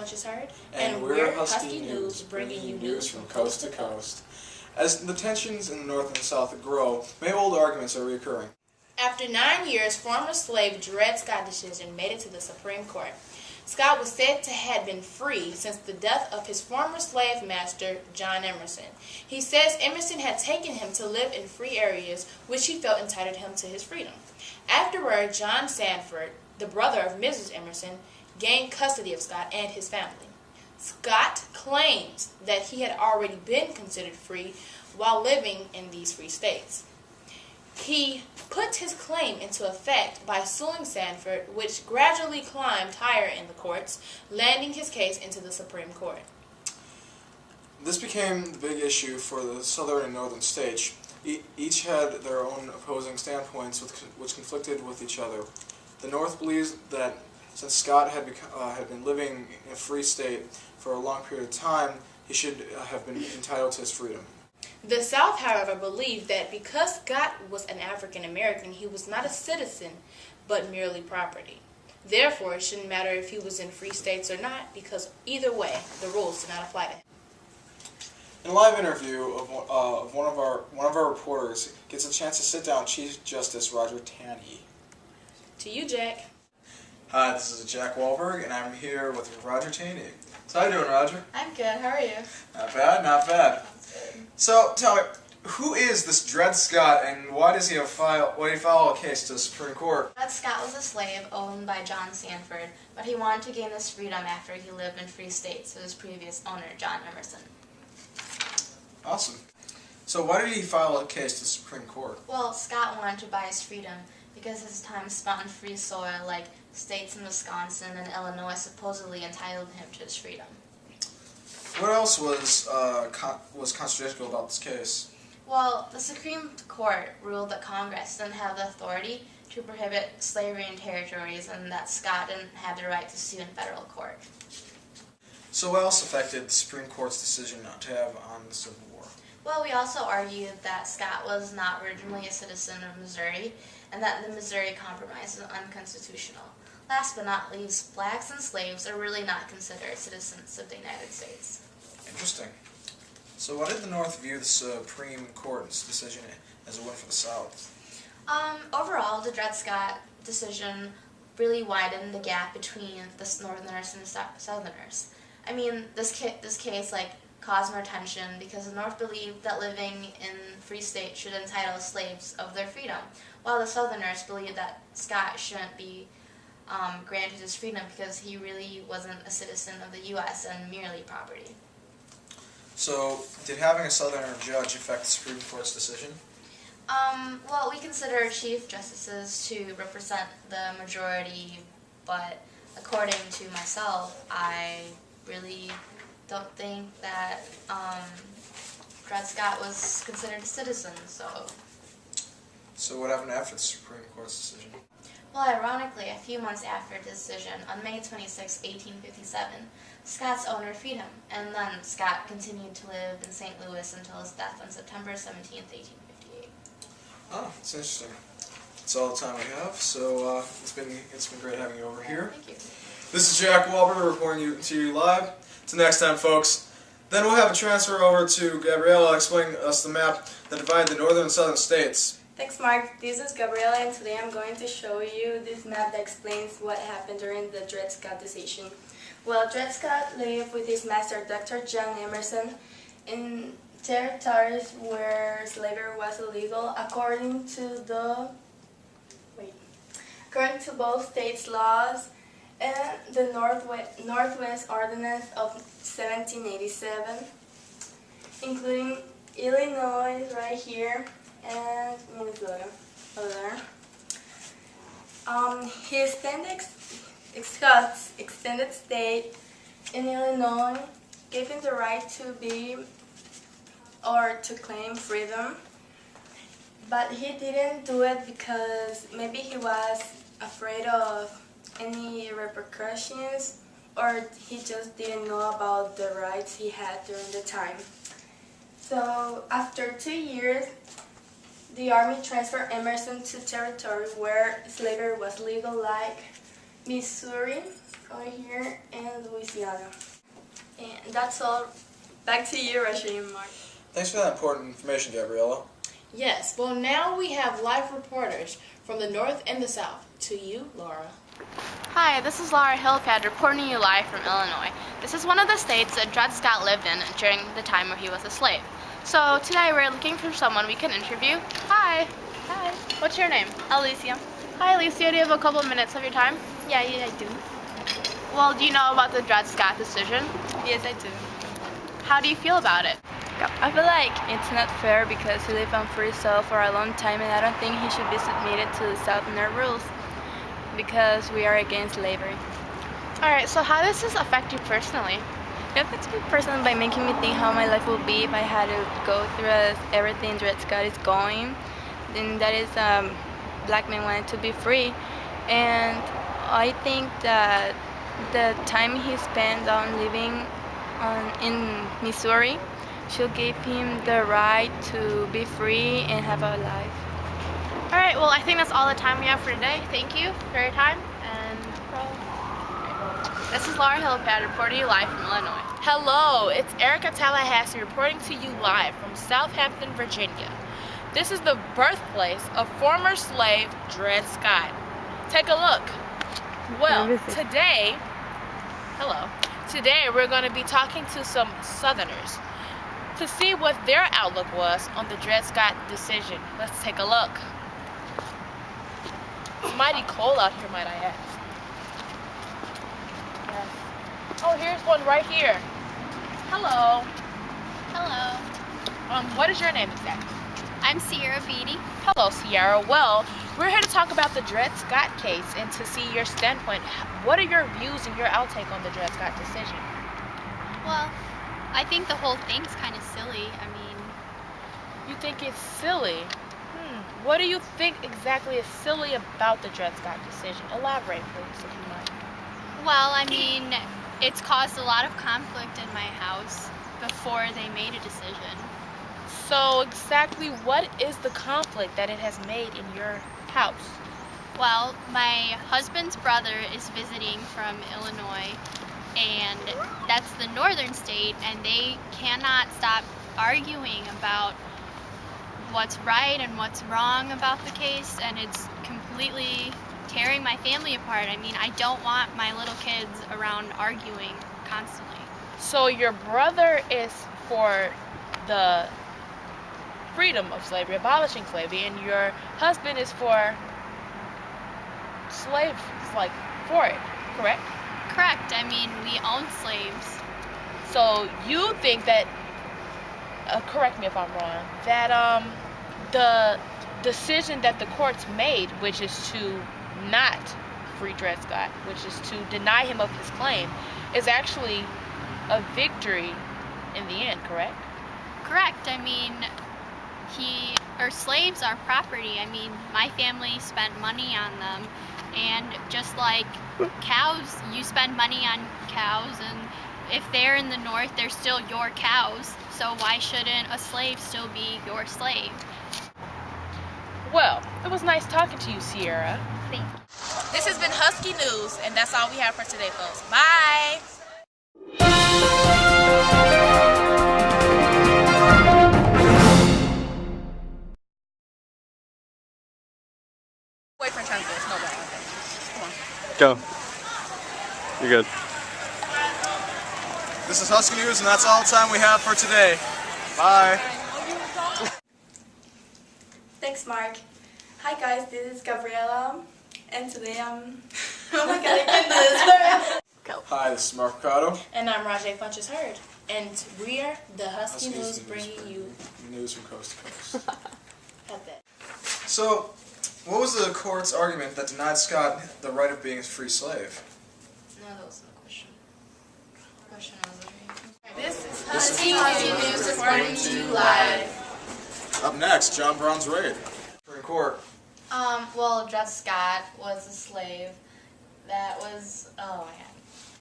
much is heard. And we're Husky News, bringing you news from coast to coast. As the tensions in the North and South grow, many old arguments are recurring. After 9 years, former slave Dred Scott's decision made it to the Supreme Court. Scott was said to have been free since the death of his former slave master, John Emerson. He says Emerson had taken him to live in free areas, which he felt entitled him to his freedom. Afterward, John Sanford, the brother of Mrs. Emerson, gained custody of Scott and his family. Scott claims that he had already been considered free while living in these free states. He put his claim into effect by suing Sanford, which gradually climbed higher in the courts, landing his case into the Supreme Court. This became the big issue for the southern and northern states. Each had their own opposing standpoints which conflicted with each other. The North believes that since Scott had been living in a free state for a long period of time, he should have been entitled to his freedom. The South, however, believed that because Scott was an African American, he was not a citizen, but merely property. Therefore, it shouldn't matter if he was in free states or not, because either way, the rules did not apply to him. In a live interview of one of our reporters gets a chance to sit down with Chief Justice Roger Taney. To you, Jack. Hi, this is Jack Wahlberg, and I'm here with Roger Taney. So how you doing, Roger? I'm good. How are you? Not bad, not bad. So tell me, who is this Dred Scott, and why does he file a case to the Supreme Court? Dred Scott was a slave owned by John Sanford, but he wanted to gain his freedom after he lived in free states with his previous owner, John Emerson. Awesome. So why did he file a case to the Supreme Court? Well, Scott wanted to buy his freedom because his time spent in free soil, like states in Wisconsin and Illinois, supposedly entitled him to his freedom. What else was controversial about this case? Well, the Supreme Court ruled that Congress didn't have the authority to prohibit slavery in territories and that Scott didn't have the right to sue in federal court. So what else affected the Supreme Court's decision not to have on the Civil War? Well, we also argued that Scott was not originally a citizen of Missouri and that the Missouri Compromise is unconstitutional. Last but not least, blacks and slaves are really not considered citizens of the United States. Interesting. So why did the North view the Supreme Court's decision as a win for the South? Overall, the Dred Scott decision really widened the gap between the Northerners and the Southerners. I mean, this case caused more tension because the North believed that living in free states should entitle slaves of their freedom, while the Southerners believed that Scott shouldn't be granted his freedom because he really wasn't a citizen of the U.S. and merely property. So, did having a Southerner judge affect the Supreme Court's decision? Well, we consider Chief Justices to represent the majority, but according to myself, I really don't think that Dred Scott was considered a citizen, so... So what happened after the Supreme Court's decision? Well, ironically, a few months after the decision, on May 26, 1857, Scott's owner freed him, and then Scott continued to live in St. Louis until his death on September 17, 1858. Oh, that's interesting. That's all the time we have, so it's been great having you over here. Thank you. This is Jack Wahlberg reporting to you live. Till next time, folks. Then we'll have a transfer over to Gabriella explaining us the map that divided the northern and southern states. Thanks, Mark. This is Gabriela, and today I'm going to show you this map that explains what happened during the Dred Scott decision. Well, Dred Scott lived with his master, Dr. John Emerson, in territories where slavery was illegal, according to both states' laws and the Northwest Ordinance of 1787, including Illinois right here, and Minnesota over there. His extended state in Illinois gave him the right to be or to claim freedom, but he didn't do it because maybe he was afraid of any repercussions, or he just didn't know about the rights he had during the time. So after 2 years, the army transferred Emerson to territory where slavery was legal, like Missouri, over here in Louisiana. And that's all. Back to you, Rashid and Mark. Thanks for that important information, Gabriella. Yes, well now we have live reporters from the North and the South. To you, Laura. Hi, this is Laura Hillpad reporting you live from Illinois. This is one of the states that Dred Scott lived in during the time where he was a slave. So today we're looking for someone we can interview. Hi. Hi. What's your name? Alicia. Hi, Alicia. Do you have a couple minutes of your time? Yeah, I do. Well, do you know about the Dred Scott decision? Yes, I do. How do you feel about it? I feel like it's not fair because he lived on free soil for a long time, and I don't think he should be submitted to the Southerner rules because we are against slavery. All right, so how does this affect you personally? It affects me personally by making me think how my life would be if I had to go through everything Dred Scott is going. And that is black men wanted to be free. And I think that the time he spent on living in Missouri should give him the right to be free and have a life. All right, well, I think that's all the time we have for today. Thank you for your time. And this is Laura Hillpad reporting you live from Illinois. Hello, it's Erica Tallahassee reporting to you live from Southampton, Virginia. This is the birthplace of former slave Dred Scott. Take a look. Well, today we're going to be talking to some Southerners to see what their outlook was on the Dred Scott decision. Let's take a look. It's mighty cold out here, might I ask. Yes. Oh, here's one right here. Hello. Hello. What is your name exactly? I'm Sierra Beatty. Hello, Sierra. Well, we're here to talk about the Dred Scott case and to see your standpoint. What are your views and your outtake on the Dred Scott decision? Well, I think the whole thing's kind of silly. I mean, You think it's silly? What do you think exactly is silly about the Dred Scott decision? Elaborate, please, if you might. well, I mean, it's caused a lot of conflict in my house before they made a decision. So exactly what is the conflict that it has made in your house? Well, my husband's brother is visiting from Illinois, and that's the northern state, and they cannot stop arguing about what's right and what's wrong about the case, and it's completely tearing my family apart. I mean, I don't want my little kids around arguing constantly. So your brother is for the freedom of slavery, abolishing slavery, and your husband is for slaves, like for it, correct? Correct. I mean, we own slaves. So you think that, correct me if I'm wrong, that the decision that the courts made, which is to not free Dred Scott, which is to deny him of his claim, is actually a victory in the end, correct? Correct. I mean, slaves are property. I mean, my family spent money on them, and just like cows, you spend money on cows, and if they're in the north, they're still your cows. So why shouldn't a slave still be your slave? Well, it was nice talking to you, Sierra. Thank you. This has been Husky News, and that's all we have for today, folks. Bye! Boyfriend trying to get a snowball. Okay. Come on. Go. You're good. This is Husky News, and that's all the time we have for today. Bye. Thanks, Mark. Hi guys, this is Gabriella, and today I'm... oh my god, I can't do this. Hi, this is Mark Mercado. And I'm Rajay Funches Hurd, and we're the Husky News bringing you news from coast to coast. at that. So, what was the court's argument that denied Scott the right of being a free slave? No, that wasn't the question. The question was This is Husky News reporting to you live. Up next, John Brown's raid. In court. Well, Dred Scott was a slave that was, oh my god.